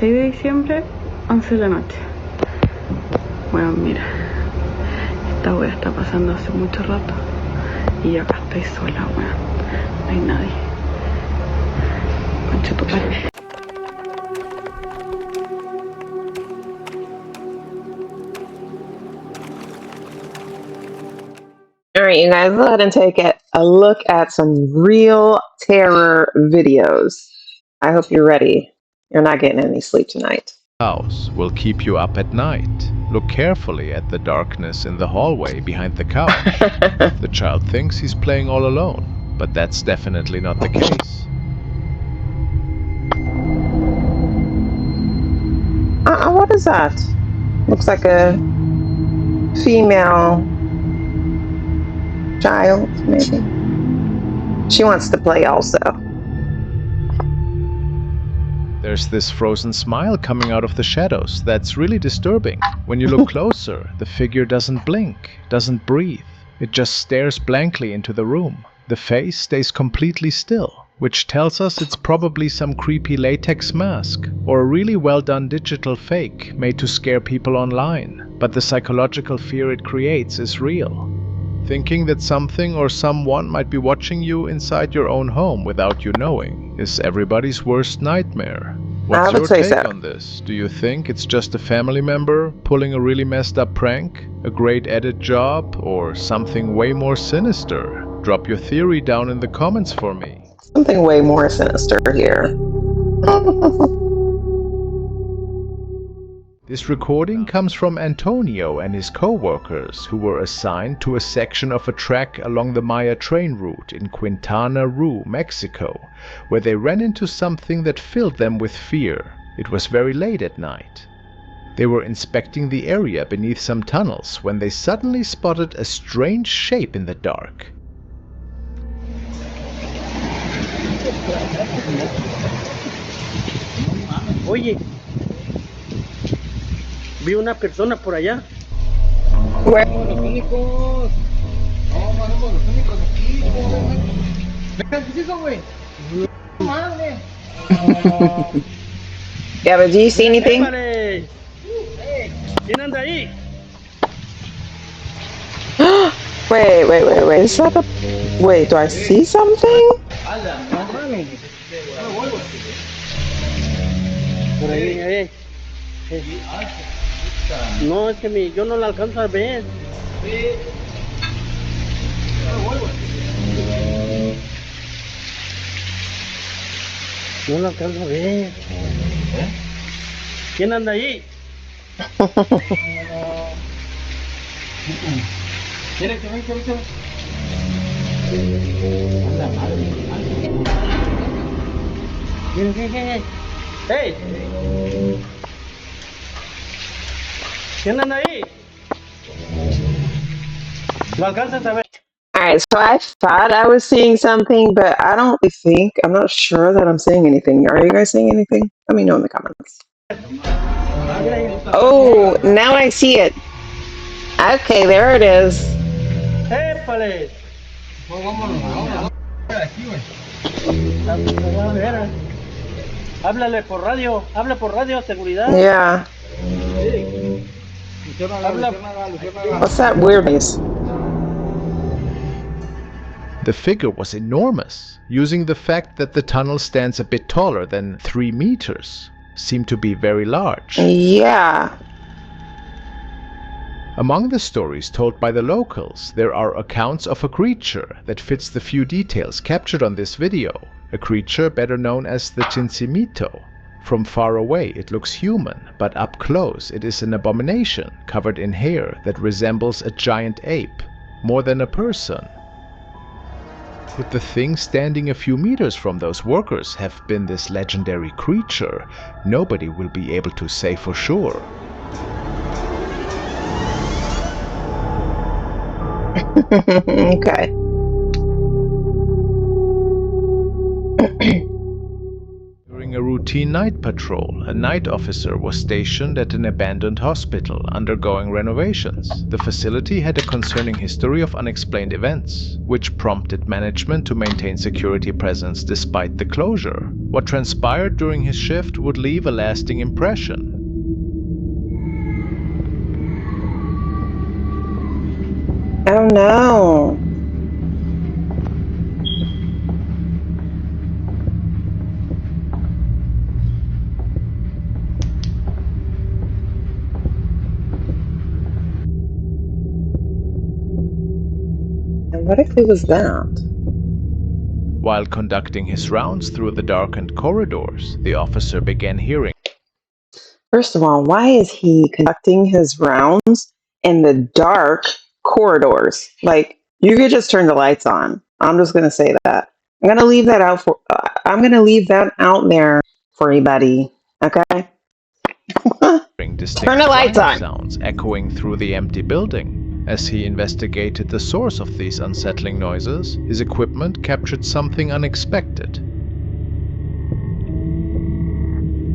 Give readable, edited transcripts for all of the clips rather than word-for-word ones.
6 de diciembre, 11 de la noche. Bueno, mira, esta wea está pasando hace mucho rato y yo acá estoy sola, weón. No hay nadie. Concha tu madre. All right, you guys, go ahead and take a look at some real terror videos. I hope you're ready. You're not getting any sleep tonight. House will keep you up at night. Look carefully at the darkness in the hallway behind the couch. The child thinks he's playing all alone, but that's definitely not the case. What is that? Looks like a female child, maybe. She wants to play also. There's this frozen smile coming out of the shadows. That's really disturbing. When you look closer, the figure doesn't blink, doesn't breathe. It just stares blankly into the room. The face stays completely still, which tells us it's probably some creepy latex mask or a really well done digital fake made to scare people online. But the psychological fear it creates is real. Thinking that something or someone might be watching you inside your own home without you knowing is everybody's worst nightmare. What's your take on this? Do you think it's just a family member pulling a really messed up prank, a great edit job, or something way more sinister? Drop your theory down in the comments for me. Something way more sinister here. This recording comes from Antonio and his co-workers who were assigned to a section of a track along the Maya train route in Quintana Roo, Mexico, where they ran into something that filled them with fear. It was very late at night. They were inspecting the area beneath some tunnels when they suddenly spotted a strange shape in the dark. Oye, vi una persona por allá. Where? Los únicos. No, no somos los únicos aquí. Venga, ¿qué es eso, güey? Madre. Yeah, but do you see anything? ¡Épale! ¿Quién anda ahí? Wait. Is that a... Wait, do I see something? No mames. Por ahí. No, es que yo no la alcanzo a ver. No la alcanzo a ver. ¿Quién anda ahí? ¡Hey! ¿Quién anda ahí? ¿Lo alcanzas a ver? Alright, so I thought I was seeing something, but I'm not sure that I'm seeing anything. Are you guys seeing anything? Let me know in the comments. Oh, now I see it. Okay, there it is. ¡Épale! Vámonos. Aquí, güey. Háblale por radio, habla por radio, seguridad. Yeah. What's that weirdness? The figure was enormous, using the fact that the tunnel stands a bit taller than 3 meters. Seemed to be very large. Yeah. Among the stories told by the locals, there are accounts of a creature that fits the few details captured on this video. A creature better known as the Chinchimito. From far away it looks human, but up close it is an abomination covered in hair that resembles a giant ape, more than a person. Could the thing standing a few meters from those workers have been this legendary creature? Nobody will be able to say for sure. Okay. During During a routine night patrol, a night officer was stationed at an abandoned hospital undergoing renovations. The facility had a concerning history of unexplained events, which prompted management to maintain security presence despite the closure. What transpired during his shift would leave a lasting impression. Oh no. And what if it was that? While conducting his rounds through the darkened corridors, the officer began hearing. First of all, why is he conducting his rounds in the dark corridors? Like, you could just turn the lights on. I'm just gonna say that. I'm gonna leave that out for. I'm gonna leave that out there for anybody. Okay. Distinct Turn the lights crying on. sounds echoing through the empty building. As he investigated the source of these unsettling noises, his equipment captured something unexpected.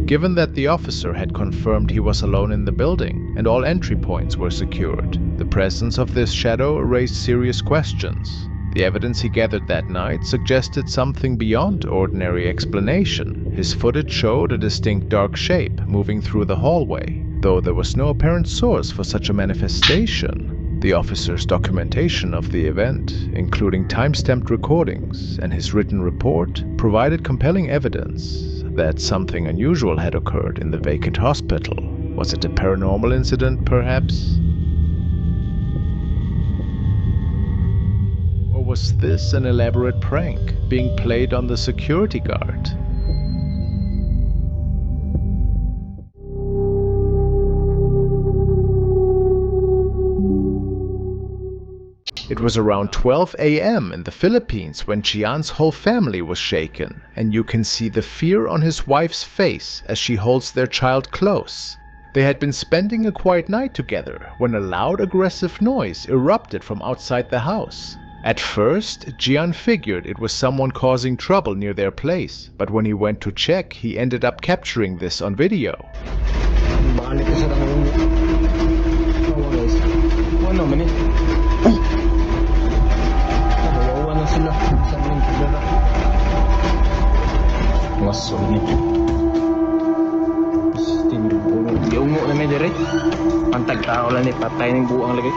Given that the officer had confirmed he was alone in the building and all entry points were secured, the presence of this shadow raised serious questions. The evidence he gathered that night suggested something beyond ordinary explanation. His footage showed a distinct dark shape moving through the hallway, though there was no apparent source for such a manifestation. The officer's documentation of the event, including time-stamped recordings and his written report, provided compelling evidence that something unusual had occurred in the vacant hospital. Was it a paranormal incident, perhaps? Or was this an elaborate prank being played on the security guard? It was around 12 a.m. in the Philippines when Jian's whole family was shaken, and you can see the fear on his wife's face as she holds their child close. They had been spending a quiet night together when a loud, aggressive noise erupted from outside the house. At first, Jian figured it was someone causing trouble near their place, but when he went to check, he ended up capturing this on video. Balik ka sa tanong. Oo guys. Ano man eh? Nawawa na sila. Sa mga pagdara. Maso ni. Di ungo na may dire. Pantag tao lang ni patay ng buang lagi.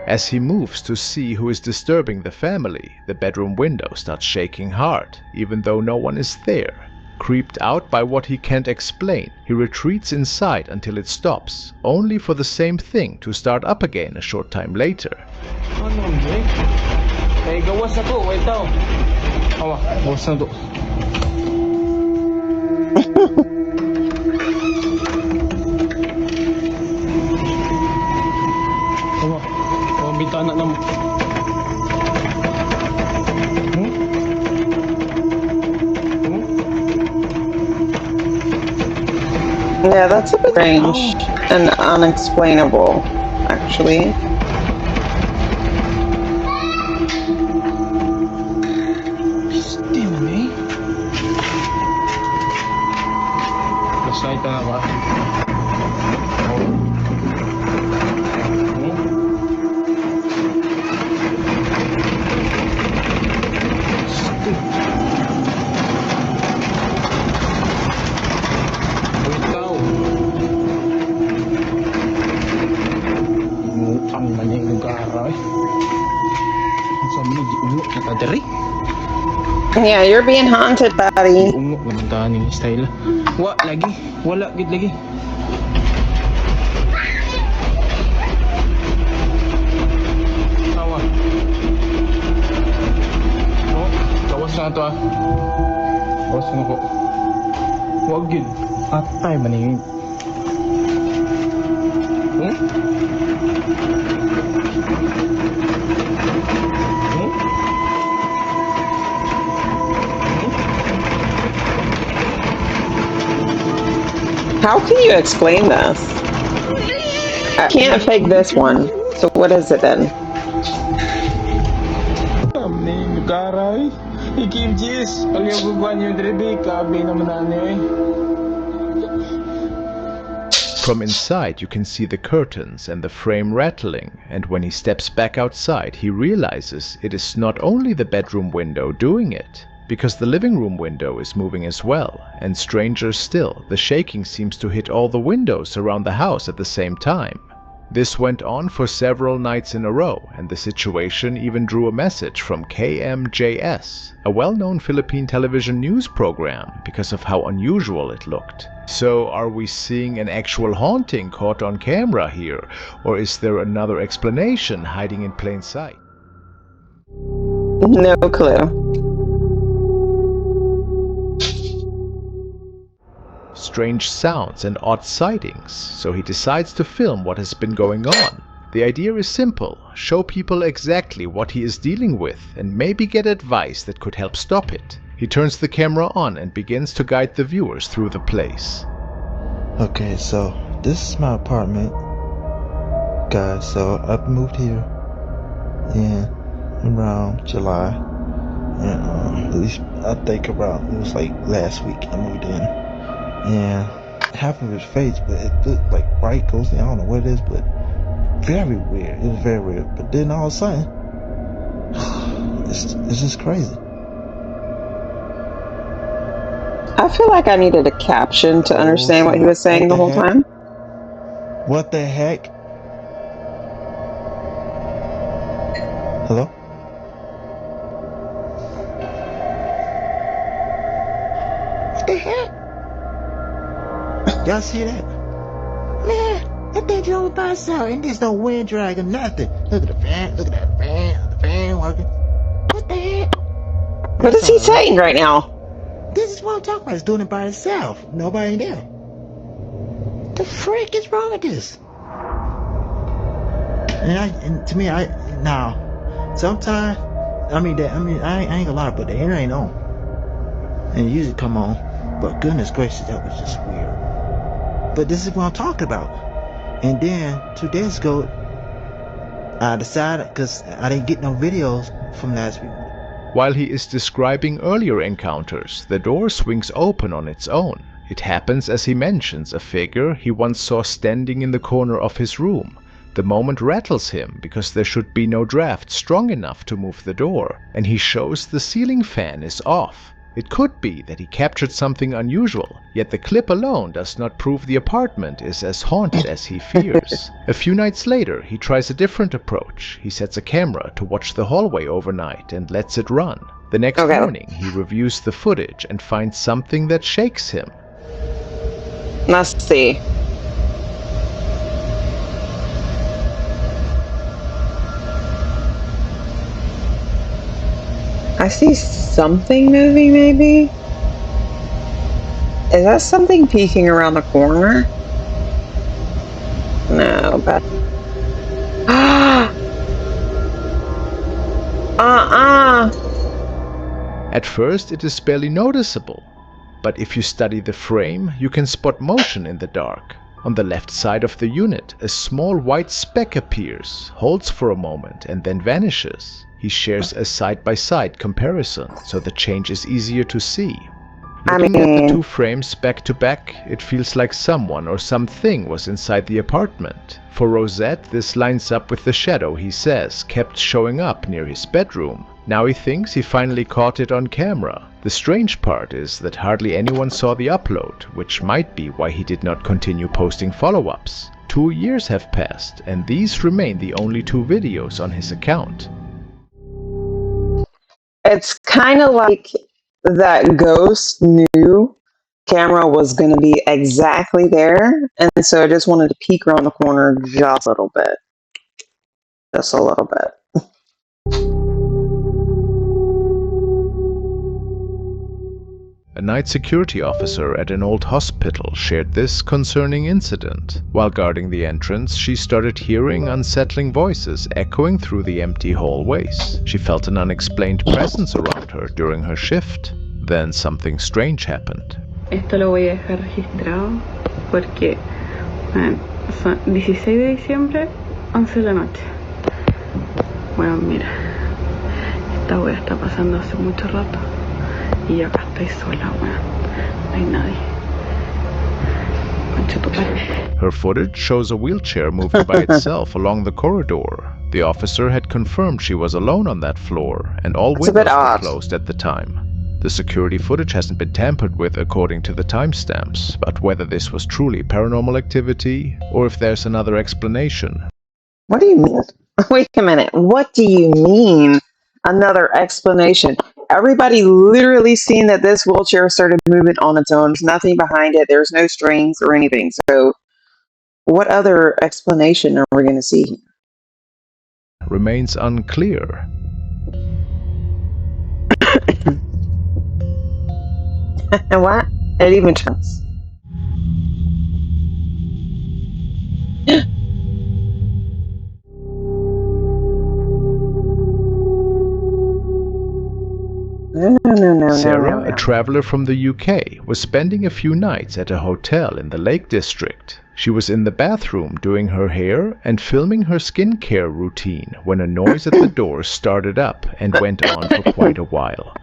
As he moves to see who is disturbing the family, the bedroom window starts shaking hard, even though no one is there. Creeped out by what he can't explain, he retreats inside until it stops, only for the same thing to start up again a short time later. Ano man eh? Gawas na to. Wait tao. Awa, gawas na to. Awa, ang bintana na mo. Yeah, that's a bit strange and unexplainable, actually. Steam eh? Flashlight na ba? Yeah, you're being haunted, buddy. Ungo naman taning style. Wala gid lagi. Awa. Oh, kawas na to ah. Kawas na ko. Wag gid. Atay man ni. How can you explain this? I can't fake this one. So what is it then? From inside, you can see the curtains and the frame rattling, and when he steps back outside, he realizes it is not only the bedroom window doing it, because the living room window is moving as well, and stranger still, the shaking seems to hit all the windows around the house at the same time. This went on for several nights in a row, and the situation even drew a message from KMJS, a well-known Philippine television news program, because of how unusual it looked. So, are we seeing an actual haunting caught on camera here, or is there another explanation hiding in plain sight? No clue. Strange sounds and odd sightings, so he decides to film what has been going on. The idea is simple: show people exactly what he is dealing with and maybe get advice that could help stop it. He turns the camera on and begins to guide the viewers through the place. Okay, so this is my apartment, guys. So I moved here in around July, and at least I think about it was like last week I moved in. And half of his face, but it looked like white ghostly. I don't know what it is, but very weird. It was very weird. But then all of a sudden, it's just crazy. I feel like I needed a caption to understand what he was saying the whole time. What the heck? Hello? What the heck? Y'all see that? Man, that thing drove by itself and there's no wind drag or nothing. Look at the fan, look at that fan, the fan working. What the heck? What is he saying right now? This is what I'm talking about. It's doing it by itself. Nobody there. The frick is wrong with this? And to me, sometimes, I ain't gonna lie, but the internet ain't on. And it usually come on. But goodness gracious, that was just weird. But this is what I'm talking about. And then 2 days ago, I decided, because I didn't get no videos from last week. While he is describing earlier encounters, the door swings open on its own. It happens as he mentions a figure he once saw standing in the corner of his room. The moment rattles him because there should be no draft strong enough to move the door, and he shows the ceiling fan is off. It could be that he captured something unusual, yet the clip alone does not prove the apartment is as haunted as he fears. A few nights later, he tries a different approach. He sets a camera to watch the hallway overnight and lets it run. The next morning, he reviews the footage and finds something that shakes him. Let's see. I see something moving, maybe? Is that something peeking around the corner? No, but... At first, it is barely noticeable. But if you study the frame, you can spot motion in the dark. On the left side of the unit, a small white speck appears, holds for a moment, and then vanishes. He shares a side-by-side comparison, so the change is easier to see. Looking at the two frames back to back, it feels like someone or something was inside the apartment. For Rosette, this lines up with the shadow he says kept showing up near his bedroom. Now he thinks he finally caught it on camera. The strange part is that hardly anyone saw the upload, which might be why he did not continue posting follow-ups. 2 years have passed, and these remain the only 2 videos on his account. It's kind of like that ghost knew camera was going to be exactly there, and so I just wanted to peek around the corner just a little bit. Just a little bit. A night security officer at an old hospital shared this concerning incident. While guarding the entrance, she started hearing unsettling voices echoing through the empty hallways. She felt an unexplained presence around her during her shift. Then something strange happened. Esto lo voy a dejar registrado porque Son 16 de diciembre, 11 de la noche. Bueno, mira, esta wea está pasando hace mucho rato y yo acá estoy sola, weón. No hay nadie. Concha tu madre. Her footage shows a wheelchair moving by itself along the corridor. The officer had confirmed she was alone on that floor, and all That's a bit windows were odd. closed at the time. The security footage hasn't been tampered with according to the timestamps, but whether this was truly paranormal activity, or if there's another explanation. What do you mean? Wait a minute. What do you mean? Another explanation. Everybody literally seen that this wheelchair started moving on its own. There's nothing behind it. There's no strings or anything. So, what other explanation are we going to see? Remains unclear. And what? It even turns. No. Sarah, a traveler from the UK, was spending a few nights at a hotel in the Lake District. She was in the bathroom doing her hair and filming her skincare routine when a noise at the door started up and went on for quite a while.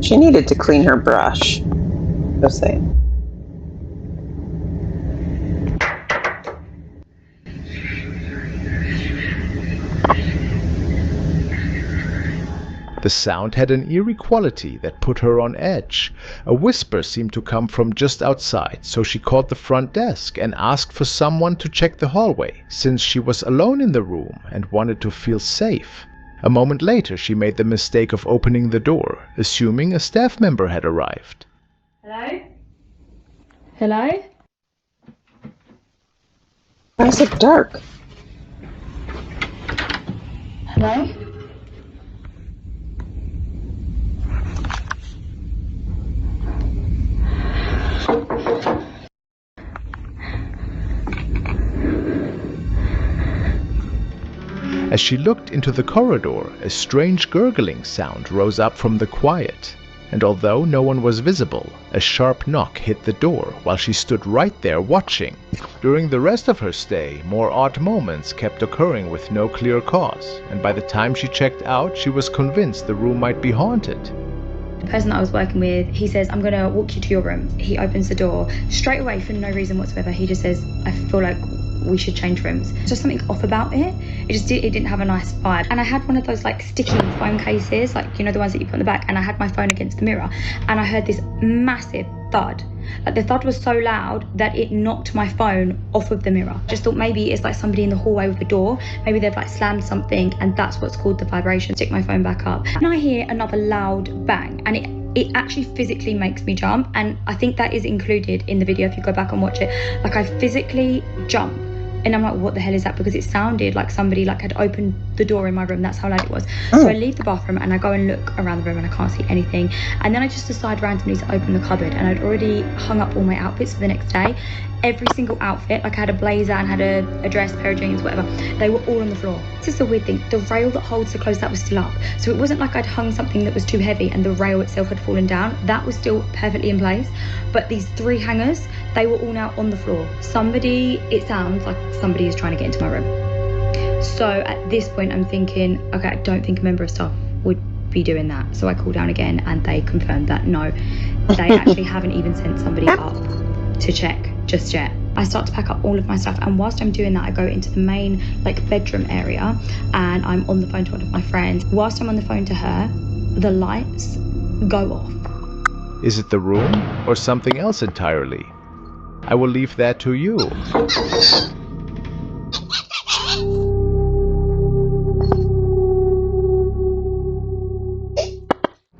She needed to clean her brush. Just saying. The sound had an eerie quality that put her on edge. A whisper seemed to come from just outside, so she called the front desk and asked for someone to check the hallway, since she was alone in the room and wanted to feel safe. A moment later, she made the mistake of opening the door, assuming a staff member had arrived. Hello? Hello? Why is it dark? Hello? As she looked into the corridor, a strange gurgling sound rose up from the quiet, and although no one was visible, a sharp knock hit the door while she stood right there watching. During the rest of her stay, more odd moments kept occurring with no clear cause, and by the time she checked out, she was convinced the room might be haunted. The person that I was working with, he says, I'm going to walk you to your room. He opens the door straight away for no reason whatsoever. He just says, I feel like we should change rooms. Just something off about it. It didn't have a nice vibe. And I had one of those like sticky phone cases, like, you know, the ones that you put in the back, and I had my phone against the mirror, and I heard this massive thud. Like the thud was so loud that it knocked my phone off of the mirror. Just thought maybe it's like somebody in the hallway with the door. Maybe they've like slammed something and that's what's caused the vibration. Stick my phone back up. And I hear another loud bang, and it actually physically makes me jump, and I think that is included in the video if you go back and watch it. Like I physically jump, and I'm like, what the hell is that? Because it sounded like somebody like had opened the door in my room. That's how loud it was. So I leave the bathroom and I go and look around the room and I can't see anything. And then I just decide randomly to open the cupboard, and I'd already hung up all my outfits for the next day. Every single outfit, like I had a blazer and had a dress, pair of jeans, whatever, they were all on the floor. This is the weird thing, the rail that holds the clothes, that was still up. So it wasn't like I'd hung something that was too heavy and the rail itself had fallen down. That was still perfectly in place. But these three hangers, they were all now on the floor. It sounds like somebody is trying to get into my room. So at this point I'm thinking, okay, I don't think a member of staff would be doing that. So I call down again and they confirmed that no, they actually haven't even sent somebody up to check just yet. I start to pack up all of my stuff, and whilst I'm doing that, I go into the main like bedroom area and I'm on the phone to one of my friends. Whilst I'm on the phone to her, the lights go off. Is it the room or something else entirely? I will leave that to you.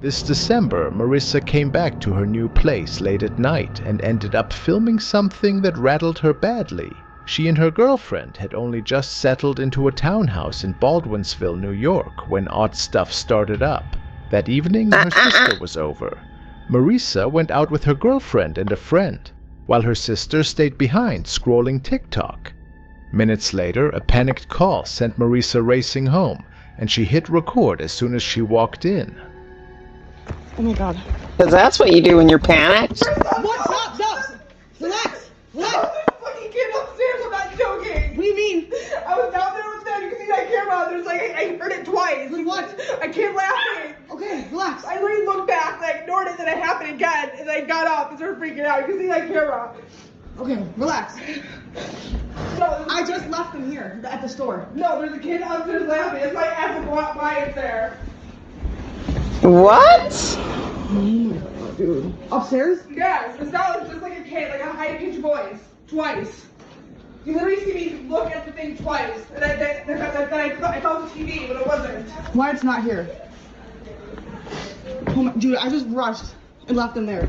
This December, Marissa came back to her new place late at night and ended up filming something that rattled her badly. She and her girlfriend had only just settled into a townhouse in Baldwinsville, New York, when odd stuff started up. That evening, her sister was over. Marissa went out with her girlfriend and a friend, while her sister stayed behind scrolling TikTok. Minutes later, a panicked call sent Marissa racing home, and she hit record as soon as she walked in. Oh my god. Because that's what you do when you're panicked. What? Stop! Relax! Relax! Fucking kid upstairs, I'm not joking. What do you mean? I was down there with them, you can see that camera, there's like, I heard it twice. Like what? I kept laughing. Okay, relax. I literally looked back, and I ignored it, then it happened again, and I got up and started freaking out. You can see that camera. Okay, relax. No, I just left them here at the store. no, there's a kid upstairs laughing. It's my ass and walk by, it's there. What? Dude. Upstairs? Yes, it's not just like a kid, like a high-pitched voice. Twice. You literally see me look at the thing twice, and I thought it was TV, but it wasn't. Why it's not here? Oh my, dude, I just rushed and left them there.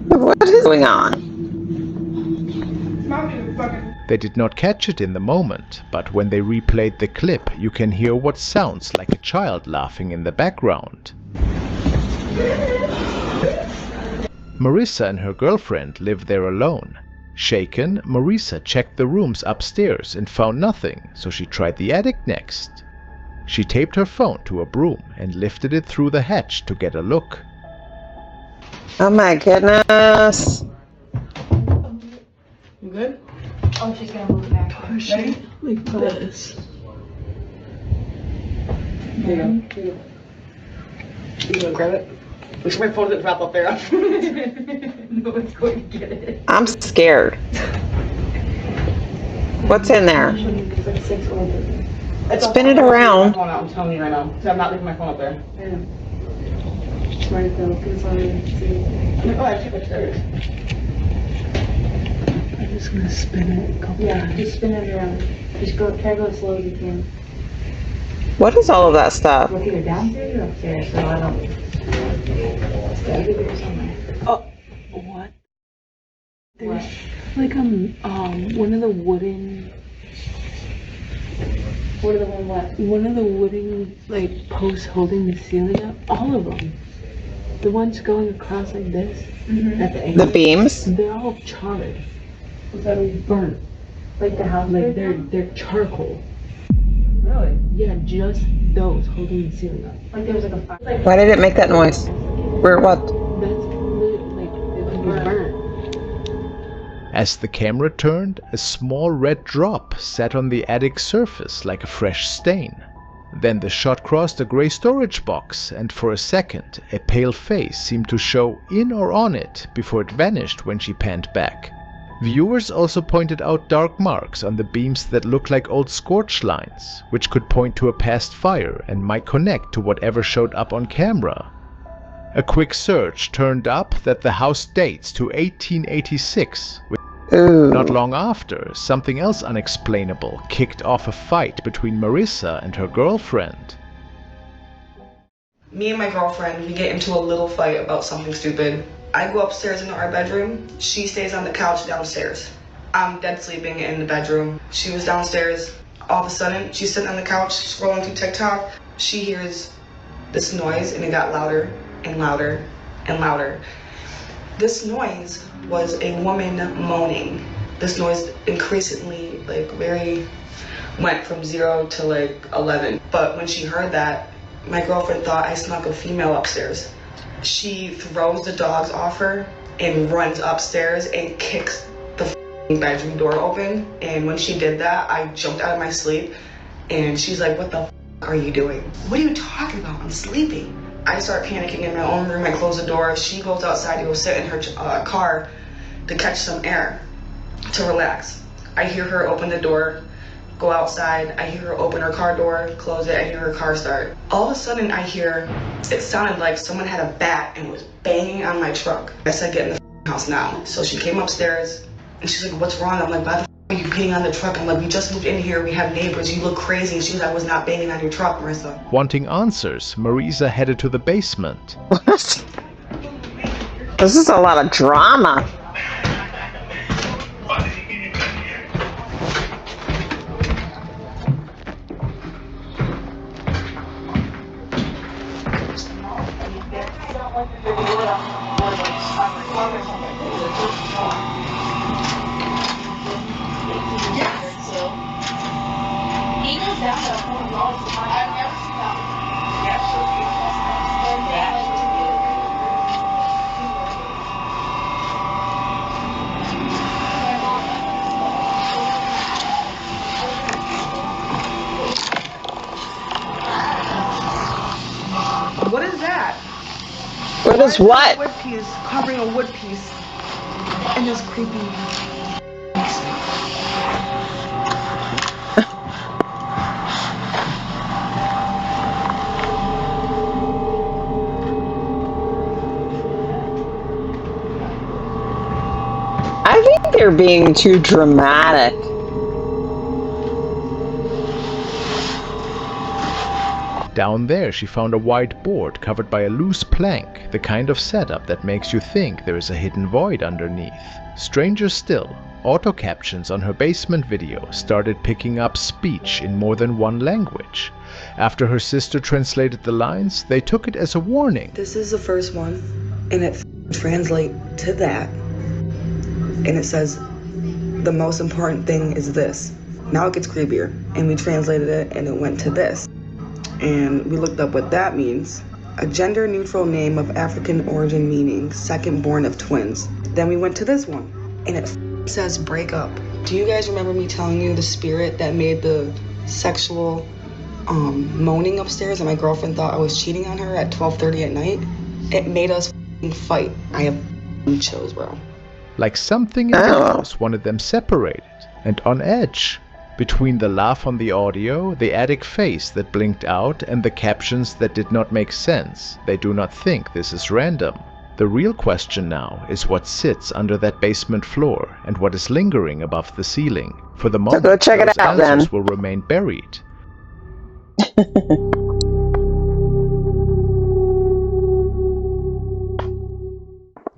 What is going on? Mom didn't fucking. They did not catch it in the moment, but when they replayed the clip, you can hear what sounds like a child laughing in the background. Marissa and her girlfriend live there alone. Shaken, Marissa checked the rooms upstairs and found nothing, so she tried the attic next. She taped her phone to a broom and lifted it through the hatch to get a look. Oh my goodness. You good? Oh, she's gonna move it back. Push it like this. There you go. You gonna grab it? Wish my phone didn't drop up there. No one's going to get it. I'm scared. What's in there? It's like 6 old. Spin it around. I'm telling you right now. So I'm not leaving my phone up there. Right though, because Oh, I keep it there. I'm just gonna spin it. Yeah, just spin it around. Just go, try to go as slow as you can. What is all of that stuff? Look, either downstairs or upstairs, so I don't. It's gotta be there somewhere. Oh, what? There's like one of the wooden. What are the one what? One of the wooden like posts holding the ceiling up. All of them. The ones going across like this at the The angle. beams? They're all charred. They're burnt. Like the house? Like they're charcoal. Really? Yeah, just those holding the ceiling up. Like there was like a fire. Like, Why did it make that noise? Where what? That's literally like it was burnt. As the camera turned, a small red drop sat on the attic surface like a fresh stain. Then the shot crossed a gray storage box, and for a second, a pale face seemed to show in or on it before it vanished when she panned back. Viewers also pointed out dark marks on the beams that looked like old scorch lines, which could point to a past fire and might connect to whatever showed up on camera. A quick search turned up that the house dates to 1886, Ooh. not long after, something else unexplainable kicked off a fight between Marissa and her girlfriend. Me and my girlfriend, we get into a little fight about something stupid. I go upstairs into our bedroom. She stays on the couch downstairs. I'm dead sleeping in the bedroom. She was downstairs. All of a sudden, she's sitting on the couch scrolling through TikTok. She hears this noise, and it got louder and louder and louder. This noise was a woman moaning. This noise increasingly, went from 0 to 11. But when she heard that, my girlfriend thought I snuck a female upstairs. She throws the dogs off her and runs upstairs and kicks the bedroom door open. And when she did that, I jumped out of my sleep, and she's like, "What the are you doing?" "What are you talking about? I'm sleeping." I start panicking in my own room. I close the door. She goes outside to go sit in her car to catch some air, to relax. I hear her open the door, go outside. I hear her open her car door, close it. I hear her car start. All of a sudden, I hear, it sounded like someone had a bat and was banging on my truck. I said, "Get in the house now." So she came upstairs, and she's like, "What's wrong?" I'm like, "Why the are you beating on the truck?" I'm like, "We just moved in here. We have neighbors. You look crazy." And she was like, "I was not banging on your truck, Marissa." Wanting answers, Marissa headed to the basement. What? This is a lot of drama. He goes down there. I've never seen that. Does what? Wood piece, covering a wood piece in this creepy basement. I think they're being too dramatic. Down there, she found a white board covered by a loose plank, the kind of setup that makes you think there is a hidden void underneath. Stranger still, auto captions on her basement video started picking up speech in more than one language. After her sister translated the lines, they took it as a warning. This is the first one, and it translates to that. And it says, the most important thing is this. Now it gets creepier. And we translated it, and it went to this. And we looked up what that means. A gender-neutral name of African origin meaning second born of twins. Then we went to this one, and it says break up. Do you guys remember me telling you the spirit that made the sexual moaning upstairs, and my girlfriend thought I was cheating on her at 12:30 at night? It made us fight. I have chills, bro. Like something in the house wanted them separated and on edge. Between the laugh on the audio, the attic face that blinked out, and the captions that did not make sense, they do not think this is random. The real question now is what sits under that basement floor and what is lingering above the ceiling. For the moment, go check it those out, answers then. will remain buried.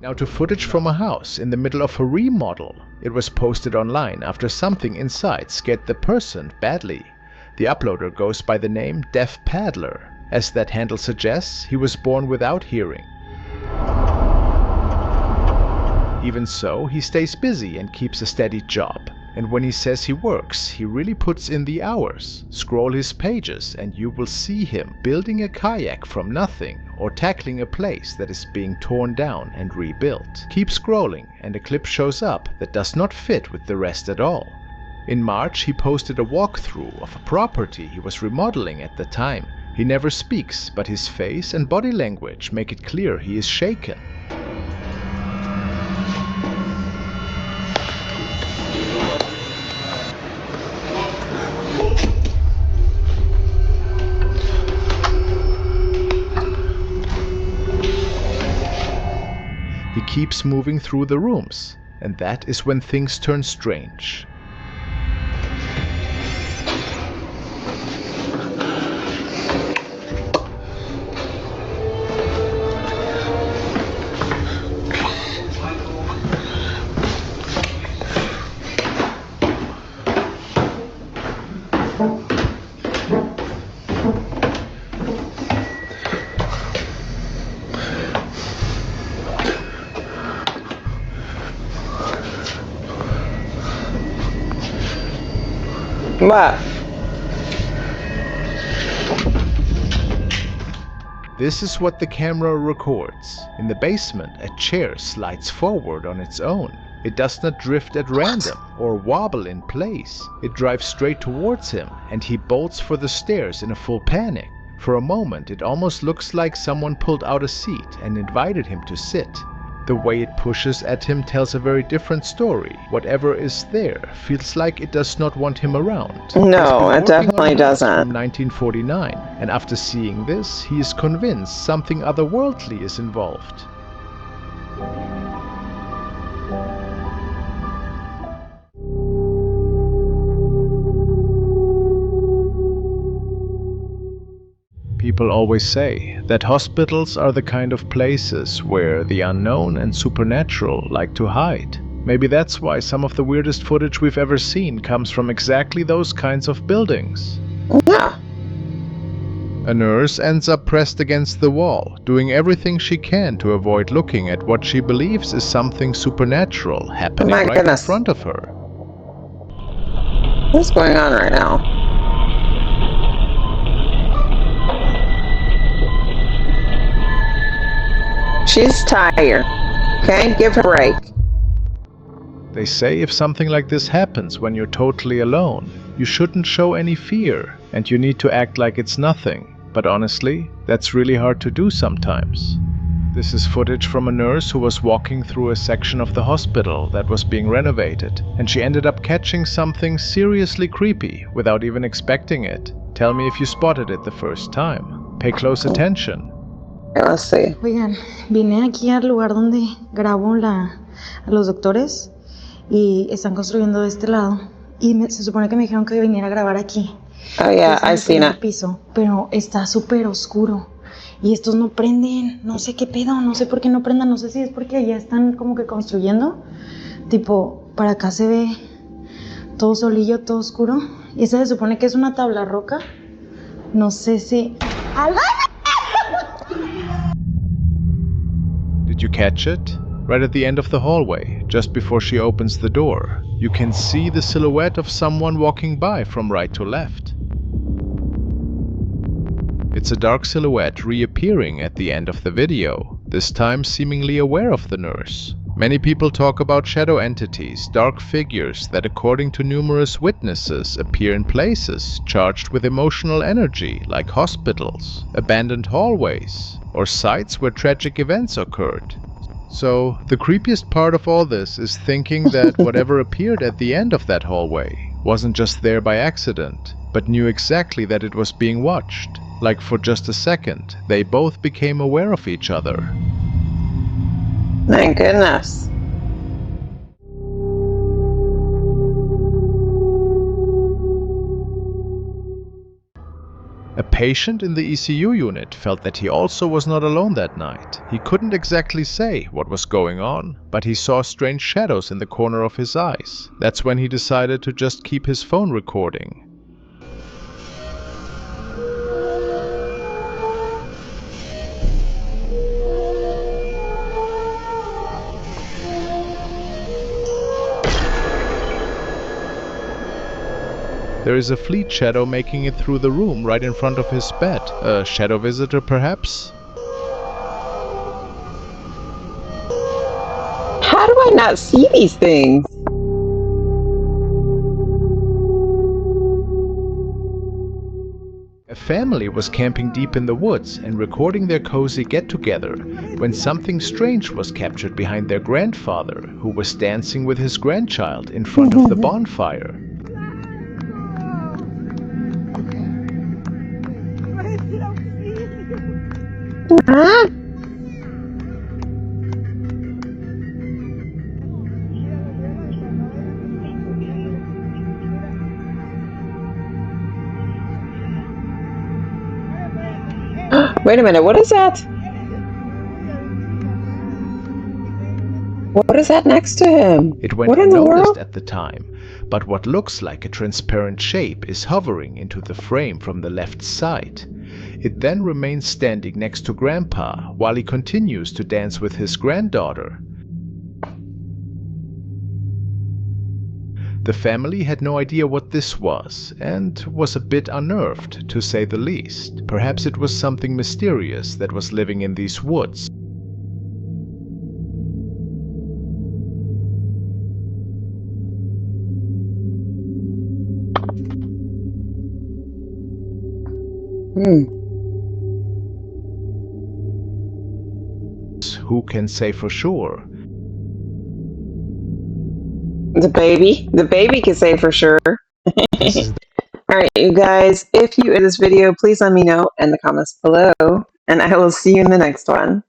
Now to footage from a house in the middle of a remodel. It was posted online after something inside scared the person badly. The uploader goes by the name Deaf Paddler. As that handle suggests, he was born without hearing. Even so, he stays busy and keeps a steady job. And when he says he works, he really puts in the hours. Scroll his pages and you will see him building a kayak from nothing or tackling a place that is being torn down and rebuilt. Keep scrolling and a clip shows up that does not fit with the rest at all. In March, he posted a walkthrough of a property he was remodeling at the time. He never speaks, but his face and body language make it clear he is shaken. He keeps moving through the rooms, and that is when things turn strange. What? This is what the camera records. In the basement, a chair slides forward on its own. It does not drift at random or wobble in place. It drives straight towards him, and he bolts for the stairs in a full panic. For a moment, it almost looks like someone pulled out a seat and invited him to sit. The way it pushes at him tells a very different story. Whatever is there feels like it does not want him around. No, it definitely doesn't. From 1949, and after seeing this, he is convinced something otherworldly is involved. People always say that hospitals are the kind of places where the unknown and supernatural like to hide. Maybe that's why some of the weirdest footage we've ever seen comes from exactly those kinds of buildings. Yeah. A nurse ends up pressed against the wall, doing everything she can to avoid looking at what she believes is something supernatural happening right in front of her. What's going on right now? She's tired. Okay, give her a break. They say if something like this happens when you're totally alone, you shouldn't show any fear, and you need to act like it's nothing. But honestly, that's really hard to do sometimes. This is footage from a nurse who was walking through a section of the hospital that was being renovated, and she ended up catching something seriously creepy without even expecting it. Tell me if you spotted it the first time. Pay close attention. Let's see. Oigan, vine aquí al lugar donde grabo a los doctores y están construyendo de este lado y se supone que me dijeron que viniera a grabar aquí. Oh yeah, I've seen it. Piso, pero está súper oscuro. Y estos no prenden, no sé qué pedo, no sé por qué no prendan, no sé si es porque ya están como que construyendo. Tipo, para acá se ve todo solillo, todo oscuro. Y esa se supone que es una tabla roca. No sé si... Did you catch it? Right at the end of the hallway, just before she opens the door, you can see the silhouette of someone walking by from right to left. It's a dark silhouette reappearing at the end of the video, this time seemingly aware of the nurse. Many people talk about shadow entities, dark figures that, according to numerous witnesses, appear in places charged with emotional energy, like hospitals, abandoned hallways, or sites where tragic events occurred. So, the creepiest part of all this is thinking that whatever appeared at the end of that hallway wasn't just there by accident, but knew exactly that it was being watched. Like for just a second, they both became aware of each other. Thank goodness. A patient in the ECU unit felt that he also was not alone that night. He couldn't exactly say what was going on, but he saw strange shadows in the corner of his eyes. That's when he decided to just keep his phone recording. There is a fleet shadow making it through the room right in front of his bed. A shadow visitor, perhaps? How do I not see these things? A family was camping deep in the woods and recording their cozy get-together when something strange was captured behind their grandfather, who was dancing with his grandchild in front of the bonfire. Huh? Wait a minute, what is that? What is that next to him? It went What in the unnoticed world? at the time, but what looks like a transparent shape is hovering into the frame from the left side. It then remains standing next to Grandpa while he continues to dance with his granddaughter. The family had no idea what this was and was a bit unnerved, to say the least. Perhaps it was something mysterious that was living in these woods. Who can say for sure? The baby can say for sure. Alright, you guys, if you enjoyed this video, please let me know in the comments below, and I will see you in the next one.